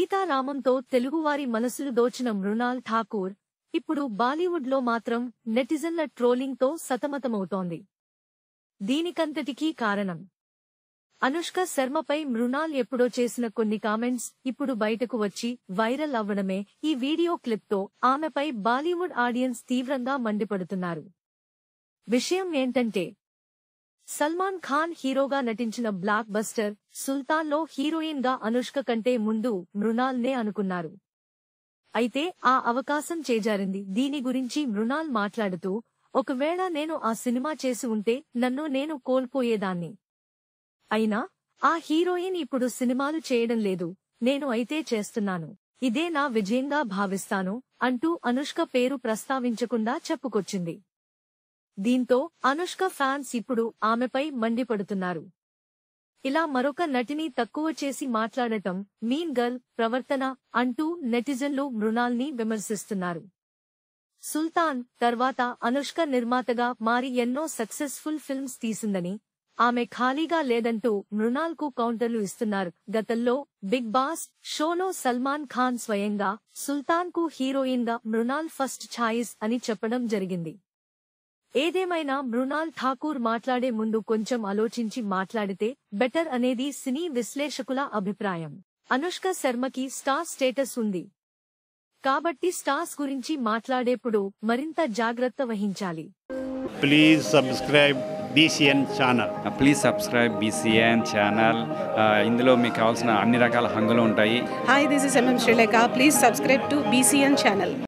సీతారామంతో తెలుగువారి మనసులు దోచిన మృణాల్ ఠాకూర్ ఇప్పుడు బాలీవుడ్లో మాత్రం నెటిజన్ల ట్రోలింగ్తో సతమతమవుతోంది. దీనికంతటికీ కారణం అనుష్క శర్మపై మృణాల్ ఎప్పుడో చేసిన కొన్ని కామెంట్స్ ఇప్పుడు బయటకు వచ్చి వైరల్ అవ్వడమే. ఈ వీడియో క్లిప్తో ఆమెపై బాలీవుడ్ ఆడియన్స్ తీవ్రంగా మండిపడుతున్నారు. విషయం ఏంటంటే, సల్మాన్ ఖాన్ హీరోగా నటించిన బ్లాక్ బస్టర్ సుల్తాన్లో హీరోయిన్ గా అనుష్క కంటే ముందు మృణాల్ నే అనుకున్నారు. అయితే ఆ అవకాశం చేజారింది. దీని గురించి మృణాల్ మాట్లాడుతూ, ఒకవేళ నేను ఆ సినిమా చేసి ఉంటే నన్ను నేను కోల్పోయేదాన్ని. అయినా ఆ హీరోయిన్ ఇప్పుడు సినిమాలు చేయడం లేదు, నేను అయితే చేస్తున్నాను. ఇదే నా విజయంగా భావిస్తాను అంటూ అనుష్క పేరు ప్రస్తావించకుండా చెప్పుకొచ్చింది. దీంతో అనుష్క ఫ్యాన్స్ ఇప్పుడు ఆమెపై మండిపడుతున్నారు. ఇలా మరొక నటిని తక్కువ చేసి మాట్లాడటం మీన్ గర్ల్ ప్రవర్తన అంటూ నెటిజన్లు మృణాల్ని విమర్శిస్తున్నారు. సుల్తాన్ తర్వాత అనుష్క నిర్మాతగా మారి ఎన్నో సక్సెస్ఫుల్ ఫిల్మ్స్ తీసిందని, ఆమె ఖాళీగా లేదంటూ మృణాల్ కు కౌంటర్లు ఇస్తున్నారు. గతంలో బిగ్ బాస్ షోలో సల్మాన్ ఖాన్ స్వయంగా సుల్తాన్ కు హీరోయిన్ గా మృణాల్ ఫస్ట్ ఛాయిస్ అని చెప్పడం జరిగింది. ఏదేమైనా మృణాల్ ఠాకూర్ మాట్లాడే ముందు కొంచెం ఆలోచించి మాట్లాడితే బెటర్ అనేది సినీ విశ్లేషకుల అభిప్రాయం. అనుష్క శర్మకి స్టార్ స్టేటస్ ఉంది కాబట్టి స్టార్స్ గురించి మాట్లాడేప్పుడు మరింత జాగ్రత్త వహించాలి. Please subscribe BCN channel. Please subscribe BCN channel. ఇందులో మీకు కావాల్సిన అన్ని రకాల హంగులు ఉంటాయి. Hi, this is MM Sri Lanka. Please subscribe to BCN channel.